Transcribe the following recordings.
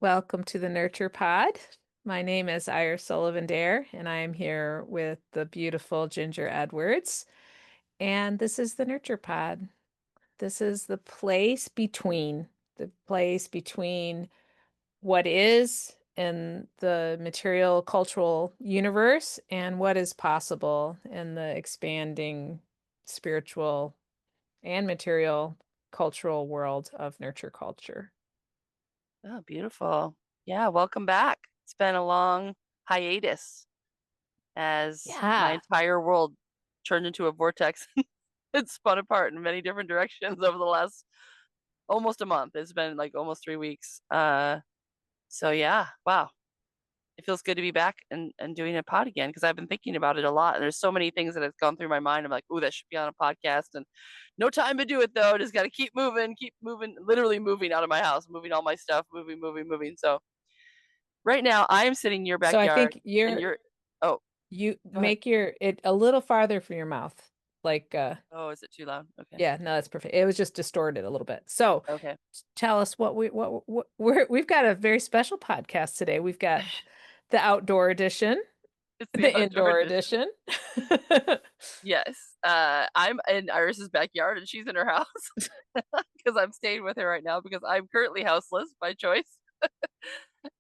Welcome to the Nurture Pod. My name is Iris Sullivan Daire, and I am here with the beautiful Ginger Edwards. And this is the Nurture Pod. This is the place between what is in the material cultural universe and what is possible in the expanding spiritual and material cultural world of nurture culture. Oh, beautiful. Yeah, welcome back. It's been a long hiatus as my Yeah. entire world turned into a vortex. It's spun apart in many different directions over the last almost a month. It's been like almost 3 weeks. So yeah, wow. It feels good to be back and doing a pod again because I've been thinking about it a lot. And there's so many things that have gone through my mind. I'm like, oh, that should be on a podcast. And no time to do it though. Just got to keep moving, literally moving out of my house, moving all my stuff, moving. So right now, I am sitting in your So I backyard, think and you're you're oh, you go ahead. make your it a little farther from your mouth. Like Oh, is it too loud? Okay. yeah, no, that's perfect. It was just distorted a little bit. So Okay. tell us we've got a very special podcast today. We've got the outdoor edition, It's the the outdoor indoor edition. edition. Yes. I'm in Iris's backyard, and she's in her house because I'm staying with her right now because I'm currently houseless by choice.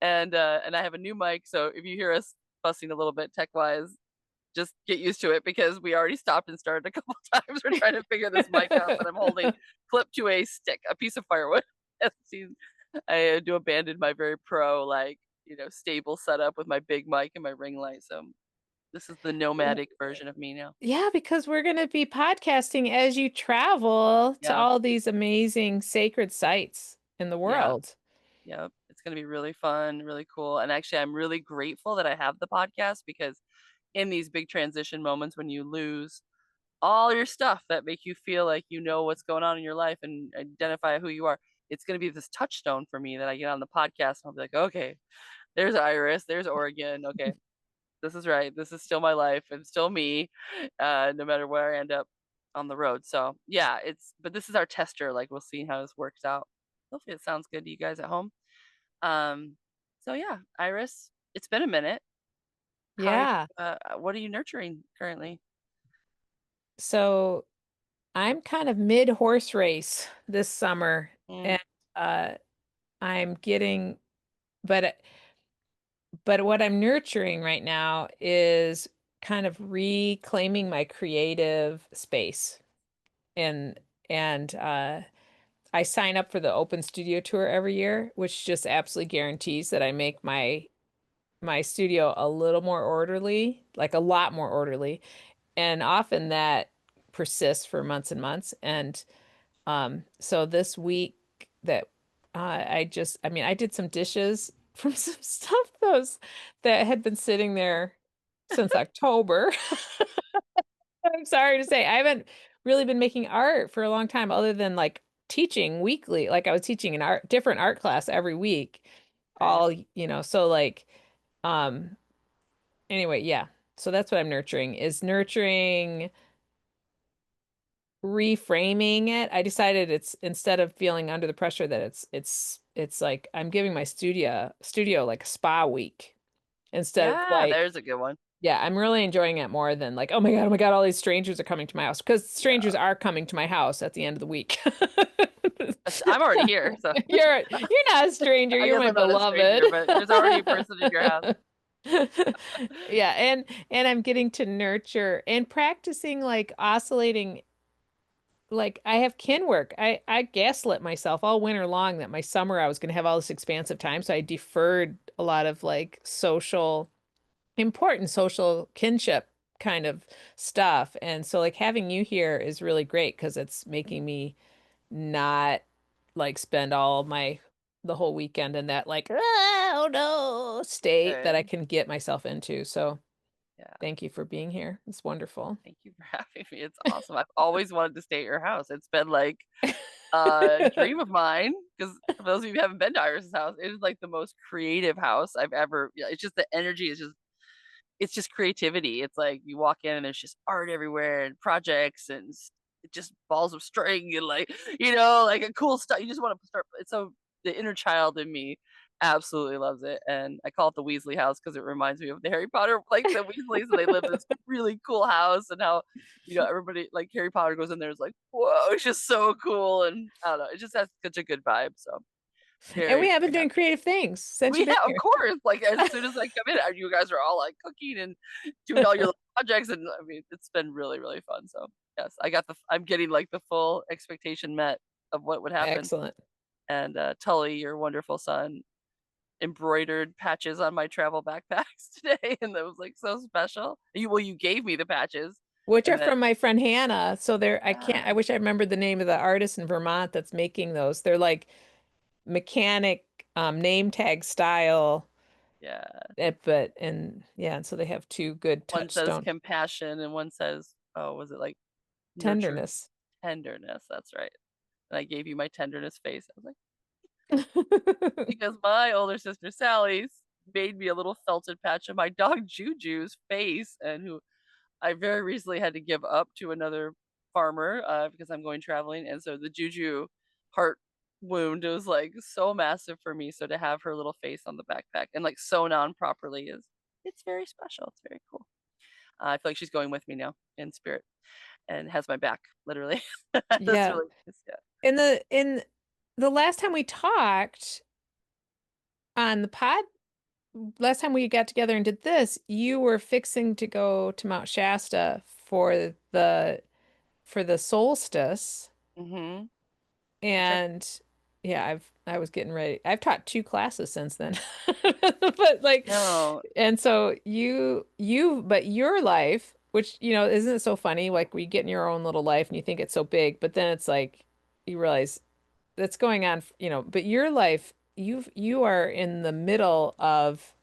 And I have a new mic, so if you hear us fussing a little bit tech-wise, just get used to it because we already stopped and started a couple times. We're trying to figure this mic out, but I'm holding clipped to a stick, a piece of firewood. As seen, I do abandon my very pro, like, stable setup with my big mic and my ring light. So this is the nomadic version of me now. Yeah, because we're going to be podcasting as you travel to Yeah, all these amazing sacred sites in the yeah, world. yeah. It's gonna be really fun, really cool. And actually, I'm really grateful that I have the podcast because in these big transition moments when you lose all your stuff that make you feel like you know what's going on in your life and identify who you are. It's going to be this touchstone for me that I get on the podcast and I'll be like, okay, there's Iris, there's Oregon. Okay, this is right. This is still my life and still me, no matter where I end up on the road. So yeah, but this is our tester. Like we'll see how this works out. Hopefully it sounds good to you guys at home. Um, so yeah, Iris, it's been a minute. Yeah. What are you nurturing currently? So I'm kind of mid horse race this summer, Mm, and uh, I'm getting, but what I'm nurturing right now is kind of reclaiming my creative space, and and I sign up for the open studio tour every year, which just absolutely guarantees that I make my studio a little more orderly, like a lot more orderly, and often that persists for months and months. And so this week that I mean, I did some dishes from some stuff those that had been sitting there since October. I'm sorry to say, I haven't really been making art for a long time, other than like teaching weekly. Like I was teaching an different art class every week, right. so like, um, anyway, yeah. So that's what I'm nurturing, is nurturing reframing it. I decided it's, instead of feeling under the pressure, that it's like I'm giving my studio like a spa week instead of Yeah, like, there's a good one. yeah, I'm really enjoying it more than like, oh my God, all these strangers are coming to my house, because strangers Yeah. are coming to my house at the end of the week. I'm already here, so You're not a stranger, I you're guess my I'm not a beloved. stranger, but there's already a person in your house. Yeah, and I'm getting to nurture and practicing like oscillating. Like I have kin work. I gaslit myself all winter long that my summer I was going to have all this expansive time, so I deferred a lot of like important social kinship kind of stuff. And so like having you here is really great because it's making me not like spend all my the whole weekend in that like, oh no state that Good. I can get myself into. So Yeah. thank you for being here. It's wonderful. Thank you for having me. It's awesome. I've always wanted to stay at your house. It's been like a dream of mine because for those of you who haven't been to Iris's house, it is like the most creative house I've ever. Yeah, it's just the energy is just it's just creativity. It's like you walk in and there's just art everywhere and projects and just balls of string and like like a cool stuff. You just want to start. It's so the inner child in me absolutely loves it, and I call it the Weasley house because it reminds me of the Harry Potter, like, the Weasleys, and they live in this really cool house, and how, everybody like, Harry Potter goes in there, is like, "Whoa," it's just so cool, and I don't know, it just has such a good vibe, so And we very, have been very doing happy. creative things since you've We been have, of here. course, like, as soon as I come in, you guys are all, like, cooking and doing all your little projects, and, I mean, it's been really, really fun, so, yes, I'm getting, like, the full expectation met of what would happen, Excellent. and, Tully, your wonderful son, embroidered patches on my travel backpacks today, and that was, like, so special. You gave me the patches, Which are and then from my friend Hannah. So I yeah, wish I remembered the name of the artist in Vermont that's making those. They're like mechanic name tag style. yeah. And yeah, and so they have two good One says touchstone compassion and one says, oh, was it, like, nurture tenderness. tenderness, that's right, and I gave you my tenderness face. I was like, because my older sister Sally's made me a little felted patch of my dog Juju's face, and who I very recently had to give up to another farmer, because I'm going traveling, and so the Juju heart wound was, like, so massive for me, so to have her little face on the backpack and, like, sewn on properly is it's very special, it's very cool. I feel like she's going with me now in spirit and has my back, literally. That's Yeah. really nice, yeah. In the last time we talked on the pod, last time we got together and did this, you were fixing to go to Mount Shasta for the solstice. Mhm. That's right. And yeah, I was getting ready. I've taught two classes since then. But like, No. and so but your life, which, isn't it so funny? Like we get in your own little life and you think it's so big, but then it's like you realize that's going on, but your life, you are in the middle of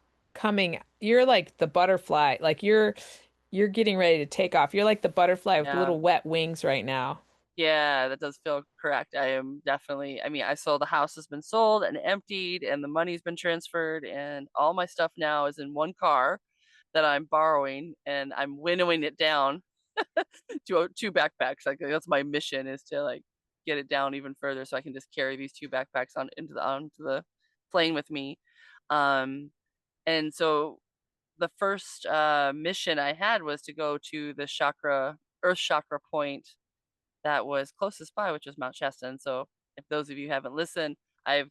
you're like the butterfly, like you're getting ready to take off. You're like the butterfly with Yeah. little wet wings right now. Yeah, that does feel correct. I am definitely, I mean, I saw the house has been sold and emptied and the money's been transferred and all my stuff now is in one car that I'm borrowing and I'm winnowing it down to two backpacks. Like that's my mission is to like get it down even further so I can just carry these two backpacks onto the plane with me. Um and so the first mission I had was to go to the earth chakra point that was closest by, which was Mount Shasta. And so, if those of you haven't listened, I've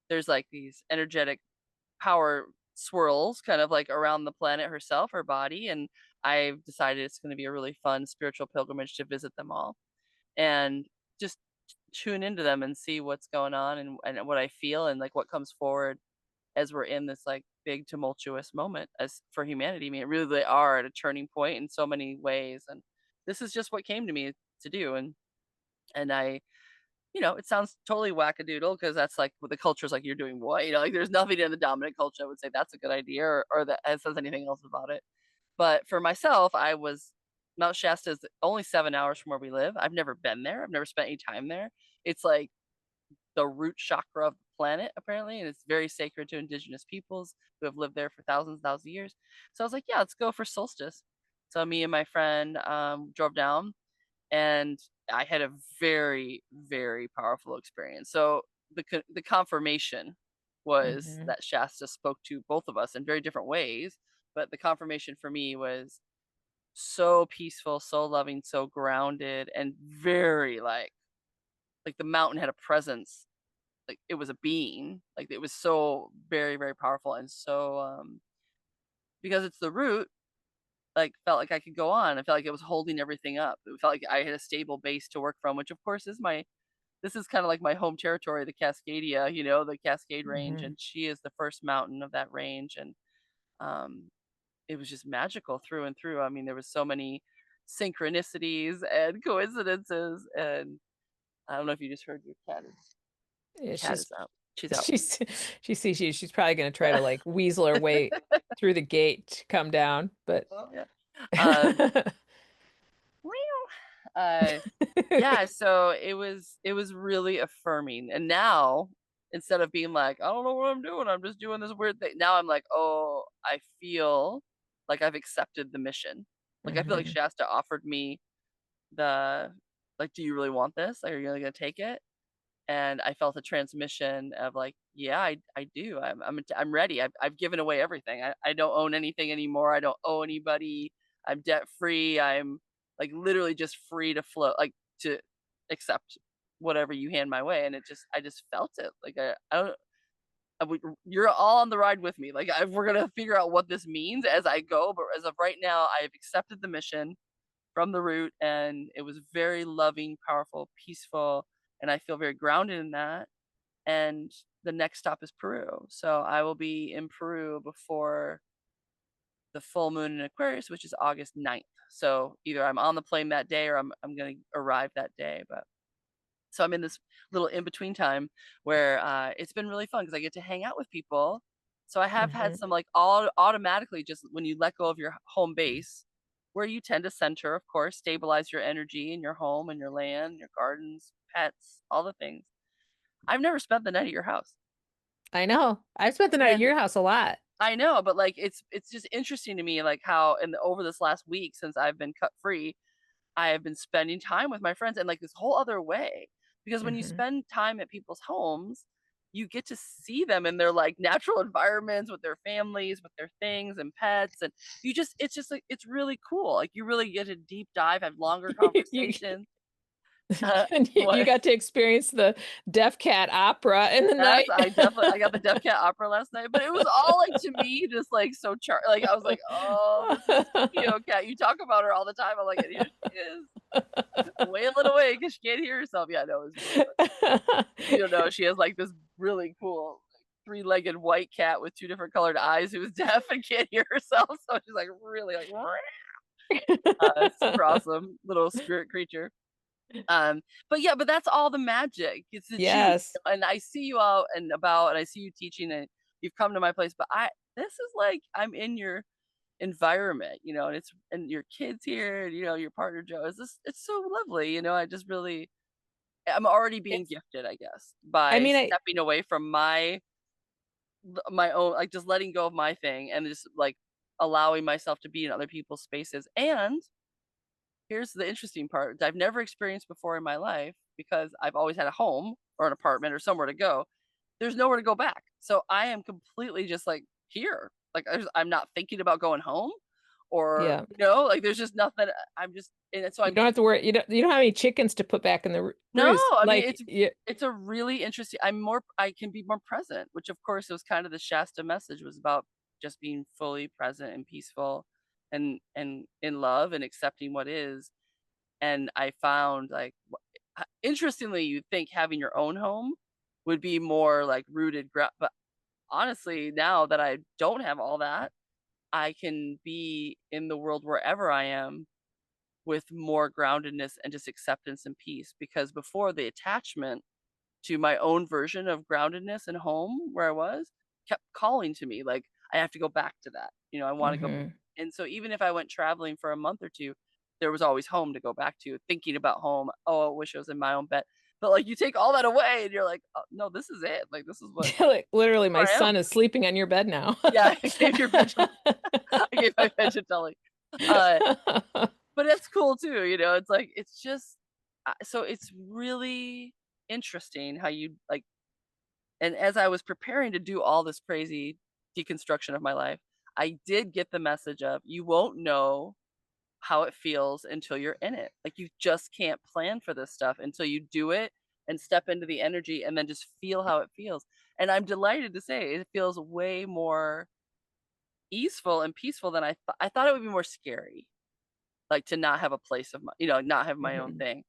there's like these energetic power swirls kind of like around the planet herself, her body, and I've decided it's going to be a really fun spiritual pilgrimage to visit them all and just tune into them and see what's going on and what I feel and like what comes forward as we're in this like big tumultuous moment as for humanity. I mean, it really they are at a turning point in so many ways, and this is just what came to me to do, and I it sounds totally wackadoodle because that's like what the culture is like, "You're doing what?" Like, there's nothing in the dominant culture that would say that's a good idea or that says anything else about it. But for myself, I was Mount Shasta is only 7 hours from where we live. I've never been there. I've never spent any time there. It's like the root chakra of the planet, apparently, and it's very sacred to indigenous peoples who have lived there for thousands of years. So I was like, "Yeah, let's go for solstice." So me and my friend, drove down and I had a very, very powerful experience. So the confirmation was Hmm. that Shasta spoke to both of us in very different ways, but the confirmation for me was so peaceful, so loving, so grounded, and very like the mountain had a presence, like it was a being, like it was so very, very powerful, and so because it's the root, like felt like I could go on. I felt like it was holding everything up. It felt like I had a stable base to work from, which of course is my this is kind of like my home territory, the Cascadia, the Cascade Range, Hmm. and she is the first mountain of that range, and um, it was just magical through and through. I mean, there was so many synchronicities and coincidences, and I don't know if you just heard your Yeah, cat is out. She's out. she's she sees you. She's probably gonna try Yeah. to like weasel her way through the gate to come down, but Oh yeah. Um, uh, yeah, so it was really affirming. And now instead of being like, I don't know what I'm doing, I'm just doing this weird thing. Now I'm like, oh, I feel like I've accepted the mission. Like I feel like Hmm. Shasta offered me the like, do you really want this? Like, are you really gonna take it? and I felt a transmission of like, yeah, I do. I'm ready. I've given away everything. I don't own anything anymore. I don't owe anybody. I'm debt free. I'm like literally just free to flow, like to accept whatever you hand my way. And I just felt it. Like I don't. You're all on the ride with me. Like we're gonna figure out what this means as I go. But as of right now, I've accepted the mission from the root, and it was very loving, powerful, peaceful, and I feel very grounded in that. And the next stop is Peru. So I will be in Peru before the full moon in Aquarius, which is August 9th. So either I'm on the plane that day or I'm going to arrive that day. But so I'm in this little in between time where it's been really fun because I get to hang out with people. So I have had Hmm. some like all automatically just when you let go of your home base, where you tend to center, of course, stabilize your energy in your home and your land, your gardens, pets, all the things. I've never spent the night at your house. I know. I've spent the night at And your house a lot. I know, but like it's just interesting to me like how over this last week since I've been cut free, I have been spending time with my friends in like this whole other way. Because when you Hmm. spend time at people's homes, you get to see them in their like natural environments with their families, with their things and pets. And it's just like, it's really cool. Like you really get a deep dive, have longer You conversations. and you What? got to experience the Deaf Cat opera in the Yes, night. I got the Deaf Cat opera last night, but it was all like to me just like so like I was like, oh, this is Kyo Cat. You talk about her all the time. I'm like, and here she is wailing away because she can't hear herself. Yeah, no, it was really funny. You don't know, she has like this really cool like, three-legged white cat with two different colored eyes who's deaf and can't hear herself. So she's like really like super awesome little spirit creature. Um, but yeah, but that's all the magic. It's the juice. Yes. And I see you out and about and I see you teaching and you've come to my place, but this is like I'm in your environment, and it's and your kids here, your partner Joe. It's so lovely, I just really I'm already being It's, gifted, I guess, I by mean, stepping away from my own, like just letting go of my thing and just like allowing myself to be in other people's spaces. And here's the interesting part that I've never experienced before in my life because I've always had a home or an apartment or somewhere to go. There's nowhere to go back. So I am completely just like here. Like I'm not thinking about going home or, yeah. like there's just nothing. I'm just, and so You I'm, don't have to worry. You don't have any chickens to put back in the no, roost. I mean, Like, you, it's a really interesting, I can be more present, which of course was kind of the Shasta message was about just being fully present and peaceful and in love and accepting what is. And I found like interestingly, you think having your own home would be more like rooted, but honestly, now that I don't have all that, I can be in the world wherever I am with more groundedness and just acceptance and peace. Because before the attachment to my own version of groundedness and home where I was kept calling to me, like, I have to go back to that. I want to go. hmm. And so even if I went traveling for a month or two, there was always home to go back to, thinking about home. Oh, I wish I was in my own bed. But like you take all that away and you're like, oh, no, this is it. Like this is Like, literally, my where I am. son is sleeping on your bed now. Yeah, I gave your bed to I gave my bed to Tully. Uh, but it's cool too, it's like it's just so it's really interesting how you like. And as I was preparing to do all this crazy deconstruction of my life, I did get the message of you won't know how it feels until you're in it. Like you just can't plan for this stuff until you do it and step into the energy and then just feel how it feels. And I'm delighted to say it feels way more easeful and peaceful than I thought it would be more scary, like to not have a place of my, not have my own Mhm. thing.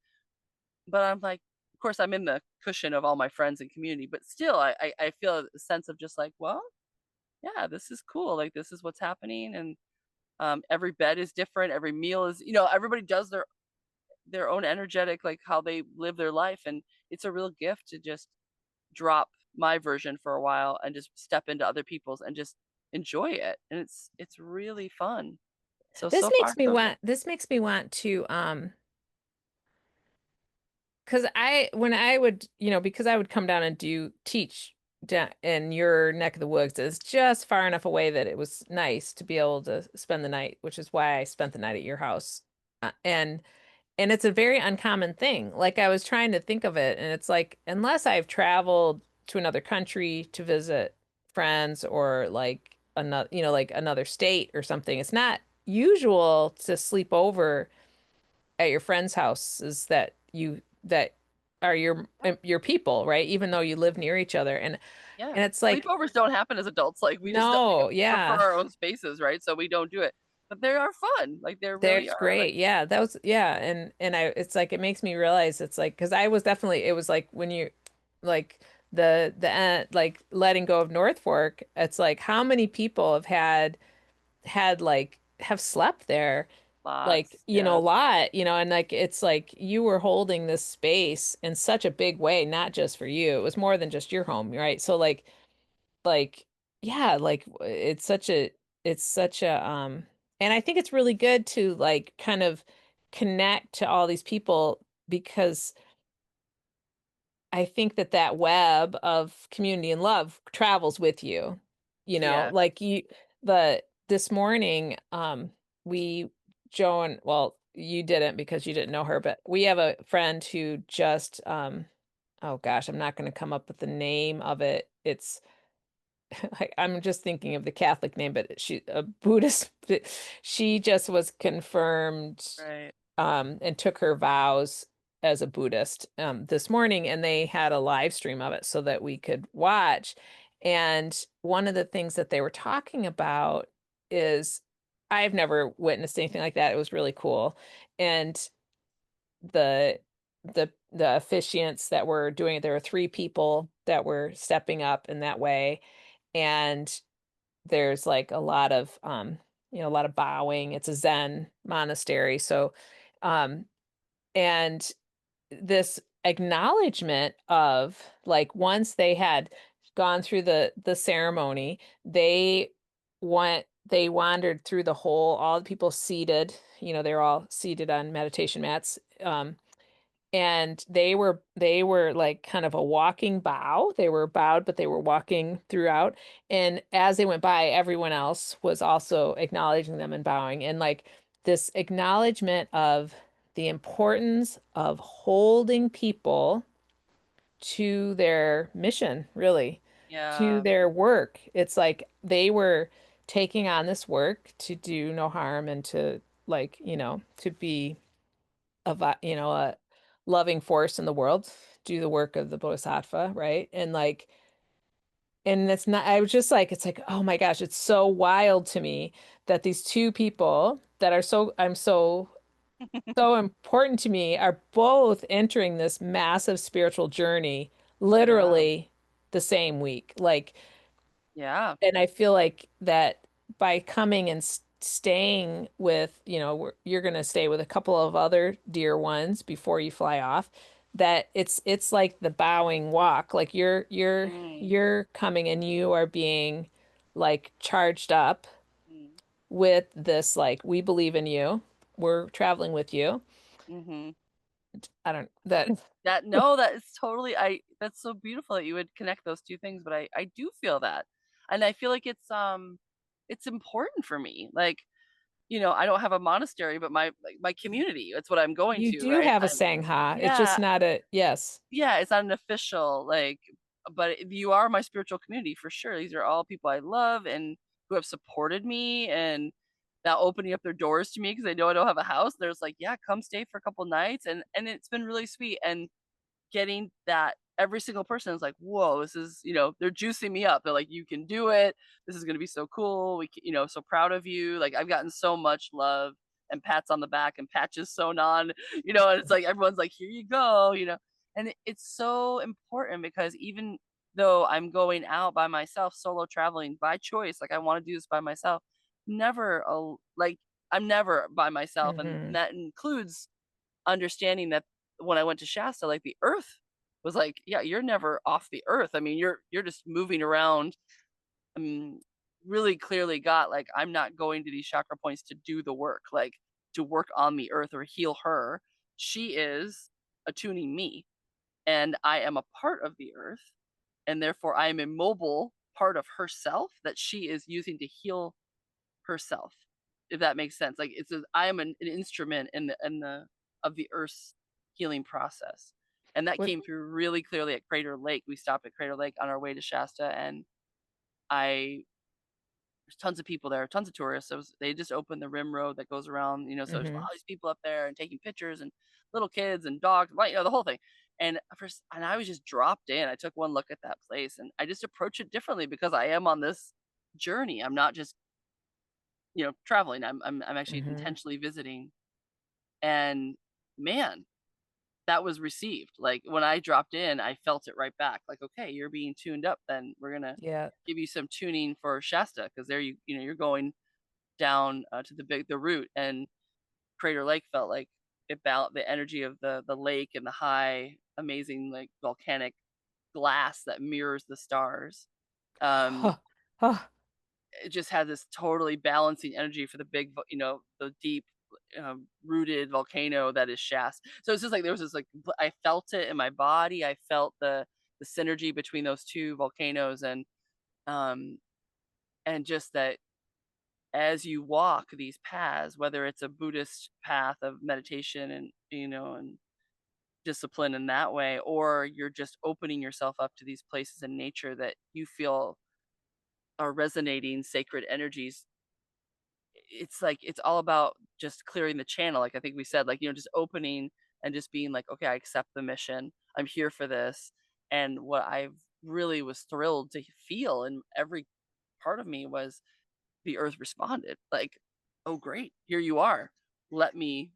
But I'm like, of course, I'm in the cushion of all my friends and community, but still, I feel a sense of just like, well, yeah, this is cool. Like this is what's happening, and every bed is different. Every meal is, everybody does their own energetic, like how they live their life, and it's a real gift to just drop my version for a while and just step into other people's and just enjoy it, and it's really fun. So far so good. This makes me want to because when I would, because I would come down and teach down in your neck of the woods, it's just far enough away that it was nice to be able to spend the night, which is why I spent the night at your house. And and it's a very uncommon thing. Like I was trying to think of it, and it's like unless I've traveled to another country to visit friends or like another, like another state or something, it's not usual to sleep over at your friends' houses that are Yeah. your people, right? Even though you live near each other. Yeah. And it's like, Sleepovers don't happen as adults. Like we just don't, like no, we prefer yeah. our own spaces, right? So we don't do it. But they are fun. Like they really That's are. Like great. Yeah, that was yeah, and I it's like it makes me realize it's like because I was definitely it was like when you like the end like letting go of North Fork, it's like how many people have had like have slept there like lots. a Yeah. lot, and like it's like you were holding this space in such a big way, not just for you. It was more than just your home, right? So like yeah, like it's such a and I think it's really good to like kind of connect to all these people because I think that that web of community and love travels with you. Yeah. Like the this morning we Joan, well, you didn't because you didn't know her, but we have a friend who just oh gosh, I'm not going to come up with the name of it. It's I'm just thinking of the Catholic name, but she a Buddhist. She just was confirmed Right. and took her vows as a Buddhist this morning, and they had a live stream of it so that we could watch. And one of the things that they were talking about is I've never witnessed anything like that. It was really cool. And the the officiants that were doing it, there were three people that were stepping up in that way. And there's like a lot of a lot of bowing. It's a Zen monastery. So um and this acknowledgement of like once they had gone through the ceremony, they wandered through the whole, all the people seated, they're all seated on meditation mats. And they were like kind of a walking bow. They were bowed, but they were walking throughout. And as they went by, everyone else was also acknowledging them and bowing. And like this acknowledgement of the importance of holding people to their mission, really, to Yeah. their work. It's like they were taking on this work to do no harm and to like, to be a loving force in the world, do the work of the Bodhisattva, right? And like, and it's not, I was just like, it's like, oh my gosh, it's so wild to me that these two people that are so important to me are both entering this massive spiritual journey Yeah. literally the same week. Like, Yeah. and I feel like that by coming and staying with, you're going to stay with a couple of other dear ones before you fly off, that it's like the bowing walk. Like Mm, you're coming and you are being like charged up mm, with this like we believe in you. We're traveling with you. mm-hmm. I don't that That no, that is totally I that's so beautiful that you would connect those two things, but I do feel that. And I feel like it's important for me. Like, I don't have a monastery, but my community, that's what I'm going you to, do right? have a Sangha. It's just Yeah, not a yes. yeah, it's not an official like, but you are my spiritual community for sure. These are all people I love and who have supported me and now opening up their doors to me because they know I don't have a house. There's like, yeah, come stay for a couple nights, and it's been really sweet. And getting that every single person is like, whoa, this is, they're juicing me up. They're like, you can do it. This is going to be so cool. So proud of you. Like, I've gotten so much love and pats on the back and patches sewn on, and it's like, everyone's like, here you go, and it's so important because even though I'm going out by myself, solo traveling by choice, like I want to do this by myself, never, like, I'm never by myself. And Hmm. that includes understanding that when I went to Shasta, like the earth was like, yeah, you're never off the earth. I mean, you're just moving around. I mean, really clearly got like, I'm not going to these chakra points to do the work, like to work on the earth or heal her. She is attuning me, and I am a part of the earth, and therefore I am a mobile part of herself that she is using to heal herself, if that makes sense. Like, I am an instrument in the of the Earth's healing process. And that What? came through really clearly at Crater Lake. We stopped at Crater Lake on our way to Shasta, and I there's tons of people there, tons of tourists. They just opened the rim road that goes around, so there's Hmm. all these people up there and taking pictures and little kids and dogs, like, the whole thing. And first, and I was just dropped in. I took one look at that place and I just approach it differently because I am on this journey. I'm not just, traveling. I'm actually Hmm. intentionally visiting. And man, that was received. Like when I dropped in, I felt it right back. Like, okay, you're being tuned up. Then we're gonna Yeah. give you some tuning for Shasta because there you're going down to the route, and Crater Lake felt like the energy of the lake and the high amazing like volcanic glass that mirrors the stars. Um, Huh. Huh. it just had this totally balancing energy for the the deep rooted volcano that is Shasta. So it's just like there was this like I felt it in my body. I felt the synergy between those two volcanoes, um and just that as you walk these paths, whether it's a Buddhist path of meditation and and discipline in that way, or you're just opening yourself up to these places in nature that you feel are resonating sacred energies. It's like it's all about just clearing the channel. Like I think we said, like, just opening and just being like, okay, I accept the mission. I'm here for this. And what I really was thrilled to feel in every part of me was the earth responded like, "Oh, great. Here you are. Let me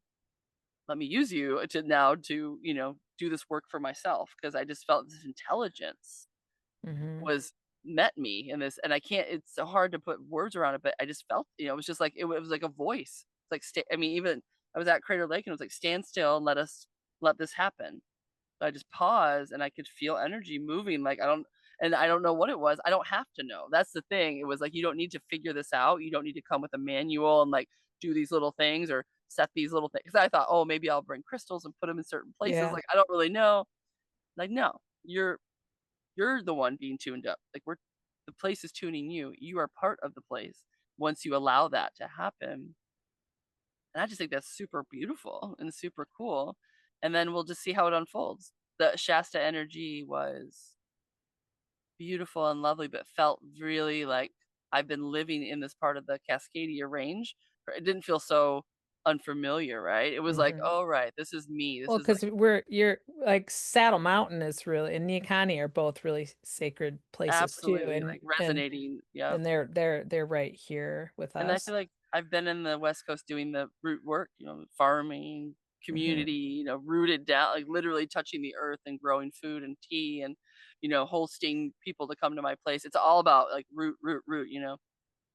use you to now to, do this work for myself." Because I just felt this intelligence Hmm. was met me in this, and I can't it's so hard to put words around it, but I just felt, it was just like it was like a voice. It's like I mean, even I was at Crater Lake and it was like, "Stand still and let this happen." I just paused and I could feel energy moving. Like I don't know what it was. I don't have to know. That's the thing. It was like you don't need to figure this out. You don't need to come with a manual and like do these little things or set these little things. Because I thought, oh, maybe I'll bring crystals and put them in certain places. Yeah. Like I don't really know. Like no, you're the one being tuned up. Like the place is tuning you. You are part of the place. Once you allow that to happen, and I just think that's super beautiful and super cool. And then we'll just see how it unfolds. The Shasta energy was beautiful and lovely, but felt really like I've been living in this part of the Cascadia Range. It didn't feel so unfamiliar, right? It was like, Hmm. oh, right, this is me. This Well, is like because you're like Saddle Mountain is really and Neocani are both really sacred places too, absolutely like and resonating. Yeah. they're right here with And I us. feel like I've been in the West Coast doing the root work, farming, Hmm. community, rooted down, like literally touching the earth and growing food and tea and, hosting people to come to my place. It's all about like root, root, root.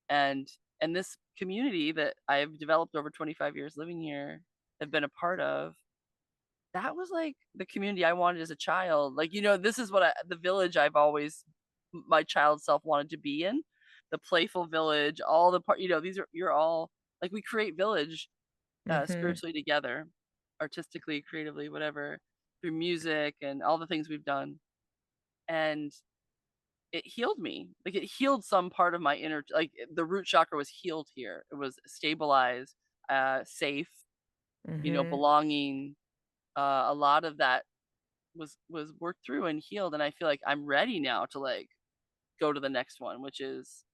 And and this community that I've developed over 25 years living here, have been a part of, that was like the community I wanted as a child. Like, this is the village I've always my child self wanted to be in. The playful village, all the part, these are you're all like we create village Hmm. spiritually together, artistically, creatively, whatever, through music and all the things we've done. And it healed me. Like it healed some part of my inner like the root chakra was healed here. It was stabilized, safe, Hmm. belonging. A lot of that was worked through and healed, and I feel like I'm ready now to like go to the next one, which is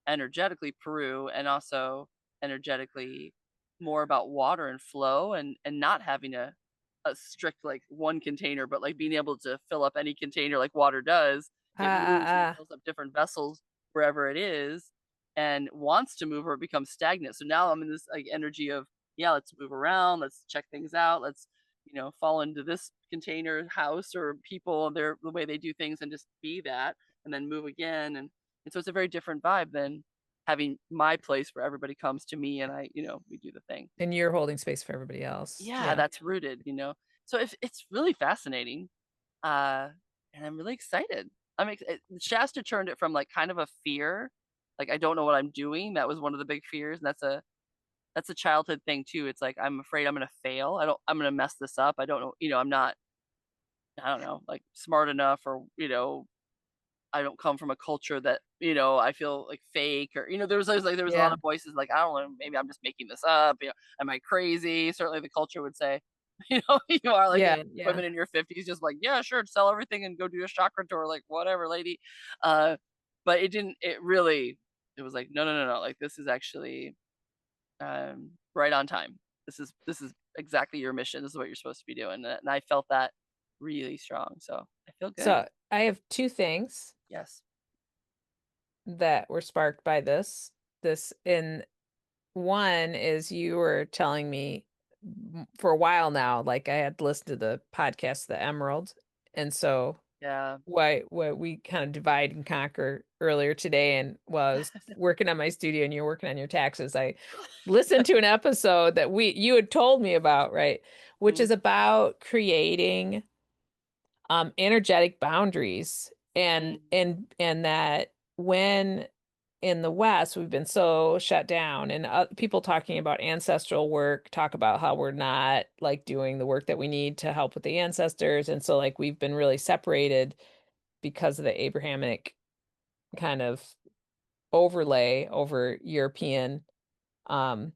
energetically Peru, and also energetically more about water and flow, and not having a strict like one container, but like being able to fill up any container like water does. Ah, It ah, moves and ah. fills up different vessels wherever it is and wants to move or it becomes stagnant. So now I'm in this like energy of, yeah, let's move around, let's check things out, let's fall into this container house or people and the way they do things and just be that and then move again. And so it's a very different vibe than having my place where everybody comes to me and we do the thing. And you're holding space for everybody else. Yeah, Yeah. that's rooted. So it's really fascinating. Uh, and I'm really excited. Shasta turned it from like kind of a fear, like I don't know what I'm doing. That was one of the big fears, and that's a childhood thing too. It's like I'm afraid I'm gonna fail. I'm gonna mess this up. I don't know. I'm not. I don't know, like smart enough, or I don't come from a culture that, I feel like fake or, there was a lot Yeah. of voices like, I don't know, maybe I'm just making this up. Am I crazy? Certainly the culture would say. You are like Yeah, yeah. women in your 50s, just like, yeah, sure, sell everything and go do a chakra tour, like whatever, lady. Uh, but it didn't. It really. It was like, no, no, no, no. Like this is actually right on time. This is exactly your mission. This is what you're supposed to be doing, and I felt that really strong. So I feel good. So I have two things Yes. that were sparked by this in one is you were telling me for a while now, like I had listened to the podcast, The Emerald. And so Yeah. why we kind of divide and conquer earlier today. And while I was working on my studio and you're working on your taxes, I listened to an episode that you had told me about, right? Which Mm, is about creating energetic boundaries mm, and that when in the West we've been so shut down and people talking about ancestral work talk about how we're not like doing the work that we need to help with the ancestors and so like we've been really separated because of the Abrahamic kind of overlay over European um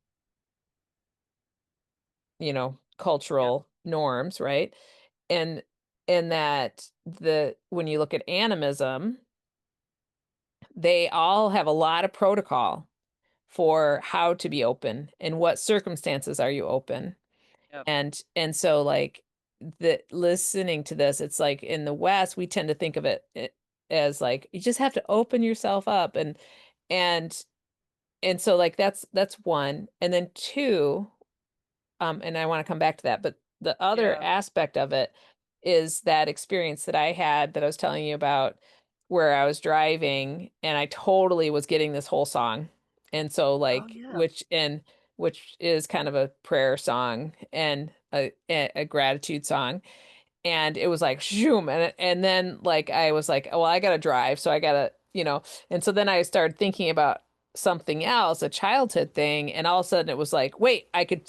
yep. cultural norms, right? And that the when you look at animism, they all have a lot of protocol for how to be open and what circumstances are you open. Yep. And so like the listening to this, it's like in the West, we tend to think of it as like you just have to open yourself up and and so like that's one. And then two, and I want to come back to that, but the other Yeah. aspect of it is that experience that I had that I was telling you about where I was driving and I totally was getting this whole song. And so Oh like yeah. which is kind of a prayer song and a gratitude song and it was like zoom and then like I was like, oh, well, I gotta drive, so I gotta, and so then I started thinking about something else, a childhood thing, and all of a sudden it was like, wait, I could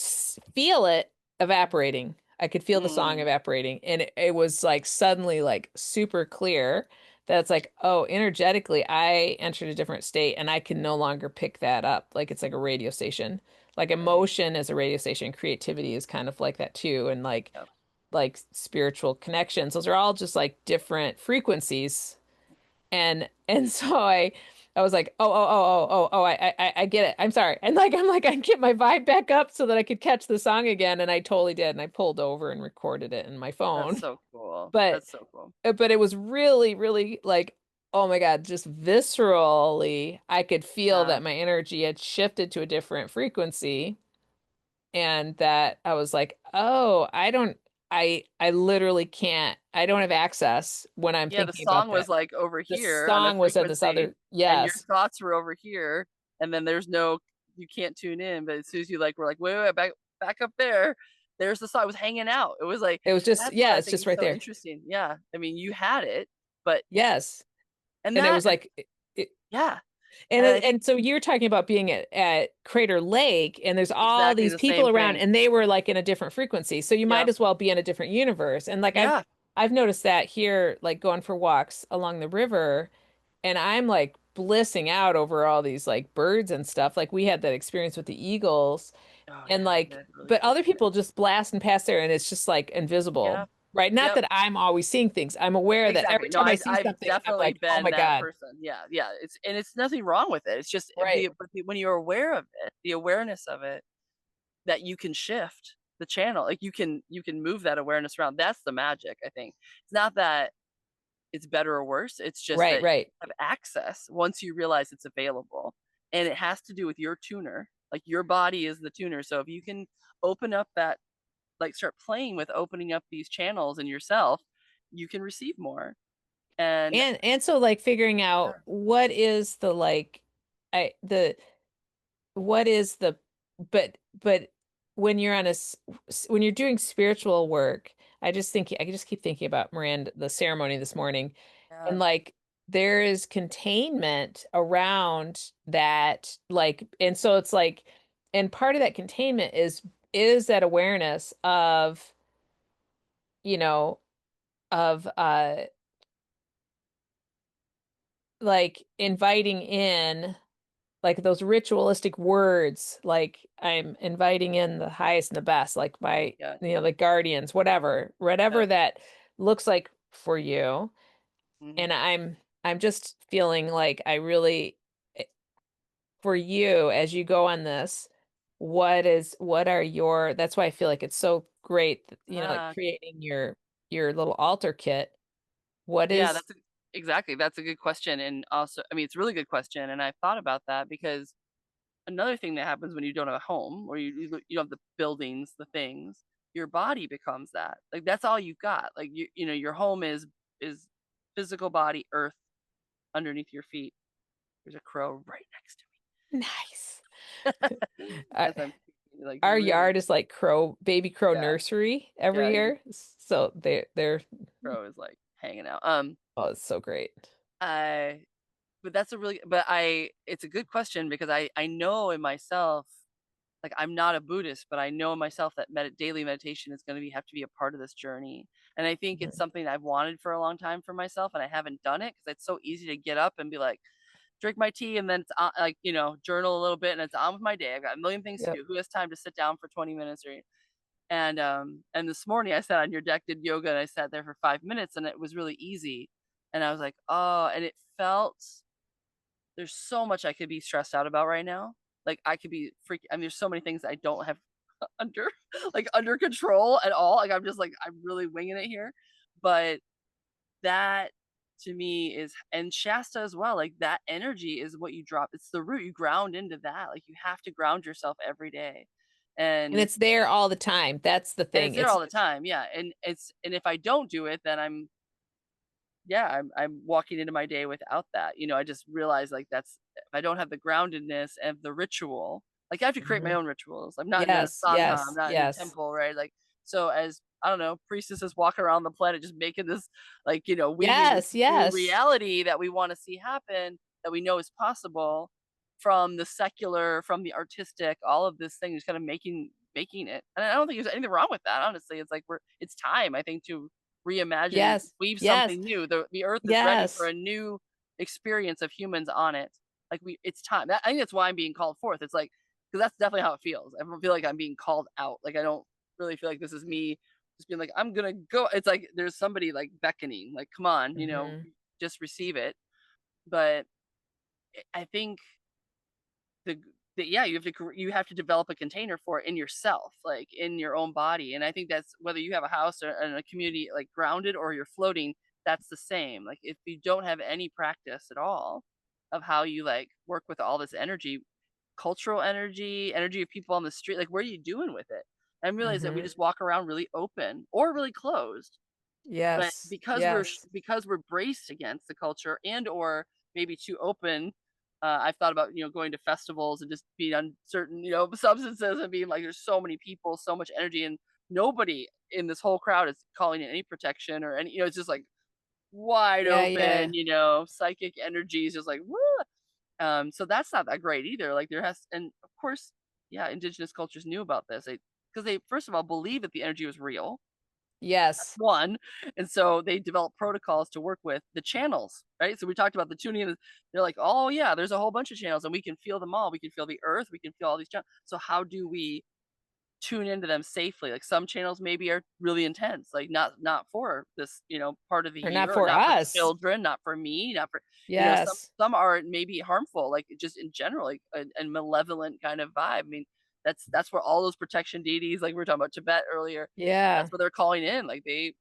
feel it evaporating. I could feel the song Mm, evaporating, and it was like suddenly like super clear that it's like, oh, energetically, I entered a different state, and I can no longer pick that up. Like it's like a radio station. Like right. emotion is a radio station, creativity is kind of like that too, and Yep. like spiritual connections. Those are all just like different frequencies. And so I was like, oh, I get it. I'm sorry. And like I'm like I get my vibe back up so that I could catch the song again. And I totally did. And I pulled over and recorded it in my That's phone. so cool. But That's so cool. but it was really, really like, oh my God, just viscerally, I could feel Yeah. that my energy had shifted to a different frequency and that I was like, "Oh, I literally can't. I don't have access when I'm Yeah, the thinking song about was that." like over The here on a song was at this frequency, other, and your yes. thoughts were over here, and then there's no, you can't tune in. But as soon as you like were like, wait, wait, wait, back up there, there's the song. It was hanging out. It was like, It was just, that's what yeah, I it's think just is right so there. interesting. Yeah, I mean, you had it, but Yes. and And it that was like it, yeah, and and I think and so you're talking about being at Crater Lake and there's all exactly these the people same around thing. and they were like in a different frequency. So you might Yep. as well be in a different universe. And like Yeah. I've noticed that here, like going for walks along the river. And I'm like blissing out over all these like birds and stuff. Like we had that experience with the eagles Oh and yeah, you like, had a really but cool other people experience. just blast and pass there and it's just like Yeah. invisible, right? Not Yep. that I'm always seeing things. I'm aware that every Exactly. No, time I see I've something, I'm definitely like, oh been my that God. person. Yeah, yeah. It's and it's nothing wrong with it. It's just Right. when you're aware of it, the awareness of it, that you can shift the channel. Like you can move that awareness around. That's the magic, I think. It's not that it's better or worse. It's just Right. that you Right. have access once you realize it's available. And it has to do with your tuner. Like your body is the tuner. So if you can open up that, like start playing with opening up these channels in yourself, you can receive more. And And so like figuring yeah, out what is the like the what is the but when you're on when you're doing spiritual work, I just keep thinking about Miranda, the ceremony this morning, yeah, and like there is containment around that, like, and so it's like, and part of that containment is that awareness of, you know, of like inviting in. like those ritualistic words, like I'm inviting in the highest and the best, like my, Yeah. the guardians, whatever Yep. that looks like for you. Hmm. And I'm just feeling like I really, eh, for you as you go on this, what are your, that's why I feel like it's so great, like Ah, creating your little altar kit. What yeah, is, exactly. That's a good question. And also, I mean, it's a really good question. And I've thought about that because another thing that happens when you don't have a home or you don't have the buildings, the things, your body becomes that. Like that's all you've got. Like your home is physical body, earth underneath your feet. There's a crow right next nice. to me Our, as I'm speaking, like our really. yard is like baby crow Yeah, nursery yeah. every year. So they're, Crow is like hanging out. oh, it's so great. I but that's a really but I it's a good question because I know in myself, like I'm not a Buddhist, but I know in myself that daily meditation is going to have to be a part of this journey. And I think it's Mhm. something I've wanted for a long time for myself, and I haven't done it because it's so easy to get up and be like, drink my tea, and then it's on, like journal a little bit, and it's on with my day. I've got a million things to Yep. do. Who has time to sit down for 20 minutes or and this morning I sat on your deck, did yoga, and I sat there for 5 minutes, and it was really easy. And I was like, oh, and it felt there's so much I could be stressed out about right now. Like I could be freaking. I mean, there's so many things I don't have under under control at all. Like I'm just like I'm really winging it here. But that to me is and Shasta as well. Like that energy is what you drop. It's the root. You ground into that. Like you have to ground yourself every day. And And it's there all the time. That's the and thing. it's there It's all the time. Yeah. And if I don't do it, then I'm walking into my day without that. I just realized like that's if I don't have the groundedness and the ritual, like I have to create my Mhm. own rituals. I'm not in a Yes, sangha, I'm yes, not in a yes, temple, right? Like so as I don't know, priestesses walk around the planet just making this like, weaving this yes, new yes, reality that we want to see happen, that we know is possible from the secular, from the artistic, all of this thing is kind of making it. And I don't think there's anything wrong with that, honestly. It's like it's time, I think, to reimagine and yes, weave yes, something new. The earth is ready for yes, a new experience of humans on it. Like it's time. I think that's why I'm being called forth. It's like because that's definitely how it feels. I don't feel like I'm being called out. Like I don't really feel like this is me just being like I'm gonna go. It's like there's somebody like beckoning. Like come on, hmm, just receive it. But I think the, yeah, you have to develop a container for it in yourself, like in your own body. And I think that's whether you have a house or in a community like grounded or you're floating, that's the same. Like if you don't have any practice at all of how you like work with all this energy, cultural energy of people on the street, like what are you doing with it? And realize that we hmm, just walk around really open or really closed, but yes, because yes, we're braced against the culture and or maybe too open. I've thought about going to festivals and just being on certain substances and being like there's so many people, so much energy, and nobody in this whole crowd is calling it any protection or any. It's just like wide yeah, yeah, open. Psychic energy is just like woo. So that's not that great either. Like there has, and of course, yeah, indigenous cultures knew about this because they first of all believed that the energy was real, yes, one. And so they developed protocols to work with the channels, right? So we talked about the tuning in. They're like, oh yeah, there's a whole bunch of channels and we can feel them all. We can feel the earth, we can feel all these channels. So how do we tune into them safely? Like some channels maybe are really intense, like not for this, part of the or year, not or for not for us. children, not for me, not for Yes, some are maybe harmful, like just in general, like a malevolent kind of vibe. I mean, that's where all those protection deities, like we were talking about Tibet earlier, yeah, that's what they're calling in. Like they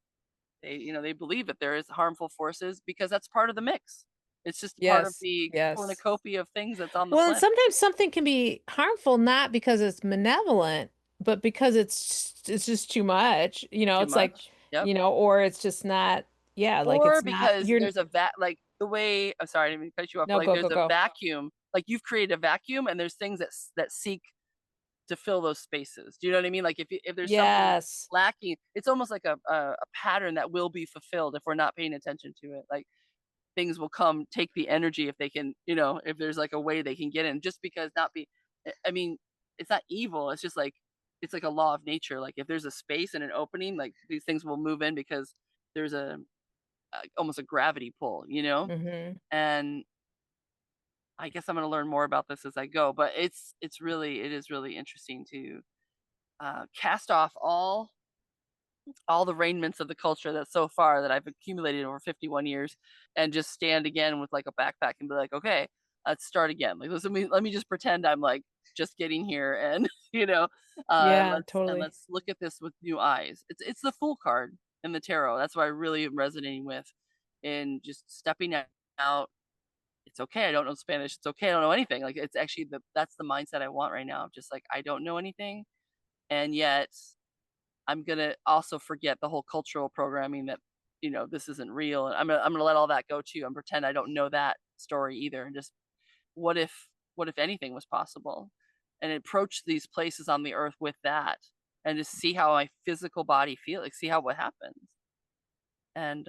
believe that there is harmful forces because that's part of the mix. It's just part of yes, the yes. cornucopia of things that's on the Well, and planet. sometimes something can be harmful not because it's malevolent, but because it's just too much. Too It's like, much. Yep. or it's just not, yeah, like Or it's not, because you're, there's a like the way I'm sorry, I didn't mean to cut you off, but no, like go, there's go, a go. vacuum. Like you've created a vacuum and there's things that seek to fill those spaces. Do you know what I mean? Like if there's something Yes, lacking, it's almost like a pattern that will be fulfilled if we're not paying attention to it. Like things will come take the energy if they can, if there's like a way they can get in, just because not be I mean, it's not evil, it's just like it's like a law of nature. Like if there's a space and an opening, like these things will move in because there's almost a gravity pull. hmm, And I guess I'm gonna learn more about this as I go, but it is really interesting to cast off all the raiments of the culture that so far that I've accumulated over 51 years, and just stand again with like a backpack and be like, okay, let's start again. Like let me just pretend I'm like just getting here, and Yeah, let's totally. look at this with new eyes. It's the Fool card in the tarot. That's what I really am resonating with, in just stepping out. It's okay. I don't know Spanish. It's okay. I don't know anything. Like it's actually that's the mindset I want right now. Just like I don't know anything, and yet I'm gonna also forget the whole cultural programming that this isn't real, and I'm gonna let all that go too, and pretend I don't know that story either, and just what if what if anything was possible, and approach these places on the earth with that, and just see how my physical body feel, like see how what happens, and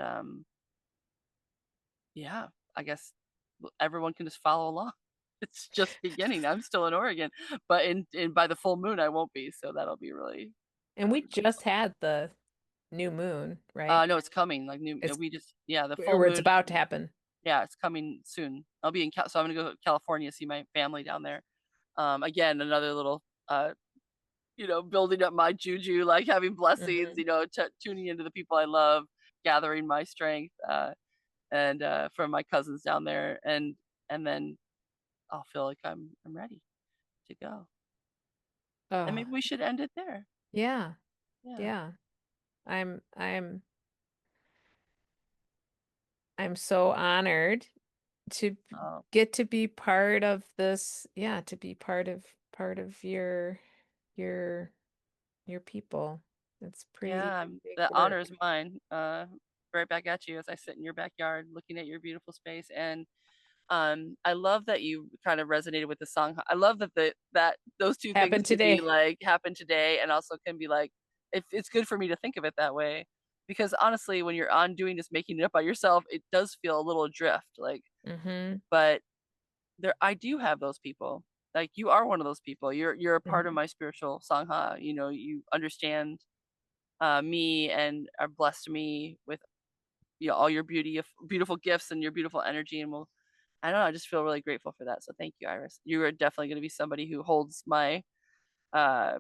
yeah, I guess everyone can just follow along. It's just beginning. I'm still in Oregon, but in by the full moon I won't be, so that'll be really And we really just had the new moon, right? no, it's coming. Like new, It's we just yeah, the full or it's moon. about to happen. Yeah, it's coming soon. I'll be in so I'm gonna go to California, see my family down there. Again, another little building up my juju, like having blessings, Hmm. tuning into the people I love, gathering my strength, and from my cousins down there, and then I'll feel like I'm ready to go. And Oh, maybe we should end it there. yeah, Yeah. yeah. I'm I'm so honored to Oh, get to be part of this, yeah, to be part of your your people. It's pretty yeah. big The honor work. is mine. Right back at you as I sit in your backyard looking at your beautiful space. And I love that you kind of resonated with the song. I love that that those two things Happened can be today. like happen today, and also can be like if it's good for me to think of it that way. Because honestly, when you're on doing this, making it up by yourself, it does feel a little adrift. Like, Hmm. but there, I do have those people. Like you are one of those people. You're a part of Hmm. my spiritual sangha. You understand me and are blessed me with all your beautiful gifts and your beautiful energy, and will I don't know, I just feel really grateful for that. So thank you, Iris. You are definitely going to be somebody who holds my uh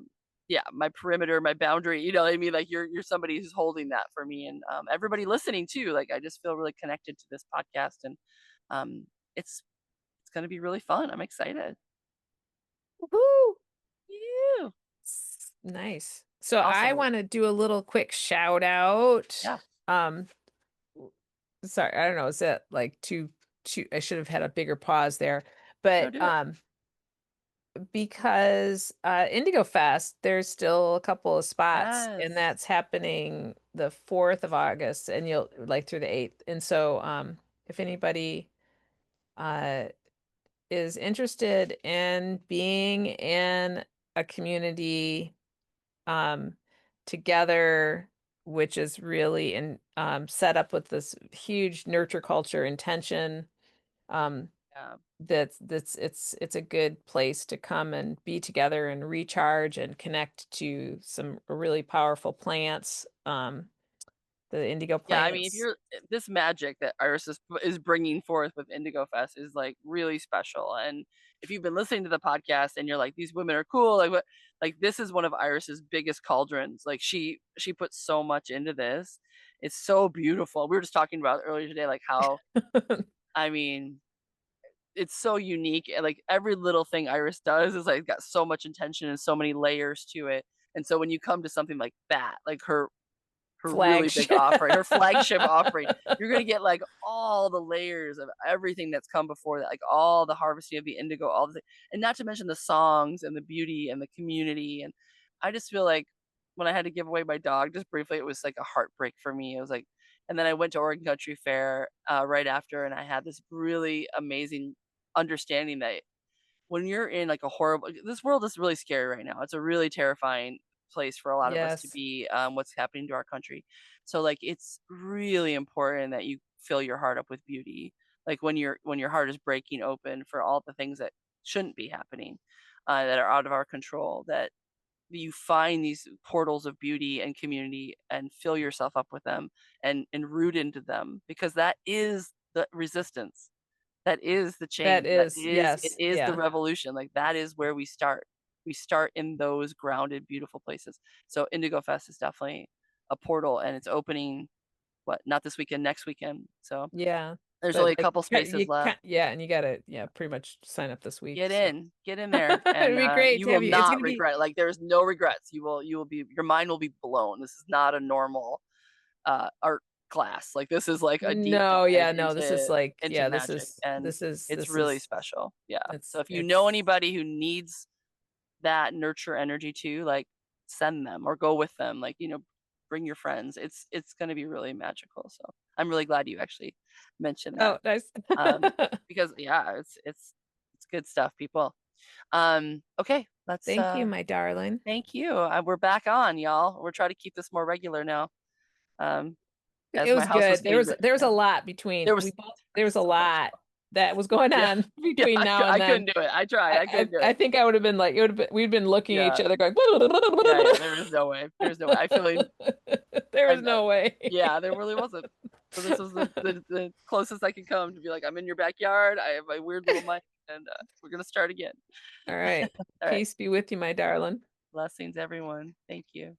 yeah, my perimeter, my boundary, you know what I mean? Like you're somebody who's holding that for me, and everybody listening too. Like I just feel really connected to this podcast, and um it's it's going to be really fun. I'm excited. Woohoo! You. Nice. So I Also, want to do a little quick shout out. yeah, Um, sorry, I don't know, is that like too I should have had a bigger pause there. no, But do it. because Indigo Fest, there's still a couple of spots, and Yes. that's happening the 4th of August, and you'll like through the 8th. And so if anybody uh is interested in being in a community um together, which is really in set up with this huge nurture culture intention, um Yeah. that's it's a good place to come and be together and recharge and connect to some really powerful plants, the indigo Yeah, I mean, if plants. you're this magic that Iris is bringing forth with Indigo Fest is like really special. And if you've been listening to the podcast and you're like, these women are cool, like what, like this is one of Iris's biggest cauldrons. Like she puts so much into this. It's so beautiful. We were just talking about earlier today, like how I mean, it's so unique. And like every little thing Iris does is like got so much intention and so many layers to it. And so when you come to something like that, like her really big Flagship. offering, her flagship offering, you're gonna get like all the layers of everything that's come before that, like all the harvesting of the indigo, all the and not to mention the songs and the beauty and the community. And I just feel like when I had to give away my dog, just briefly, it was like a heartbreak for me. It was like, and then I went to Oregon Country Fair right after, and I had this really amazing understanding that when you're in like a horrible this world is really scary right now. It's a really terrifying place for a lot of us to Yes. be, what's happening to our country. So like it's really important that you fill your heart up with beauty. Like when your heart is breaking open for all the things that shouldn't be happening, that are out of our control, that you find these portals of beauty and community and fill yourself up with them and root into them, because that is the resistance. that is the That change. That is, is it yes, is the yeah, revolution. Like that is where we start. We start in those grounded, beautiful places. So Indigo Fest is definitely a portal, and it's opening what, not this weekend, next weekend. So yeah. there's But only a like couple spaces you left. can't, yeah, and you gotta, yeah, pretty much sign up this week. So Get in there, it'd and be great you to will have you. It's not gonna be regret it. Like there's no regrets. You will be, your mind will be blown. This is not a normal art class. Like this is like a deep no, dive yeah, no, this is like, into yeah, magic, and it's this really is special. Yeah. So if you know it's anybody who needs that nurture energy too, like send them or go with them. Like, bring your friends. It's going to be really magical. So I'm really glad you actually mentioned that. oh nice. Um, because yeah, it's good stuff, people. Okay, let's Thank you, my darling. thank you. We're back on, y'all. We're trying to keep this more regular now. Um, as It my was house was good. getting rid, There was a yeah. lot between There was we both there was a so much lot stuff. that was going Yeah. on Yeah, between now and I then. couldn't do it. I tried. I couldn't do I it. think I would have been like it would have been we'd been looking at each Yeah. other going Yeah, yeah. There is no way. There's no way. I feel like there was I'm no way. yeah, there really wasn't. So this was the closest I could come to be like, I'm in your backyard. I have my weird little mic, and we're gonna start again. All right. All right. Peace be with you, my darling. Blessings, everyone. Thank you.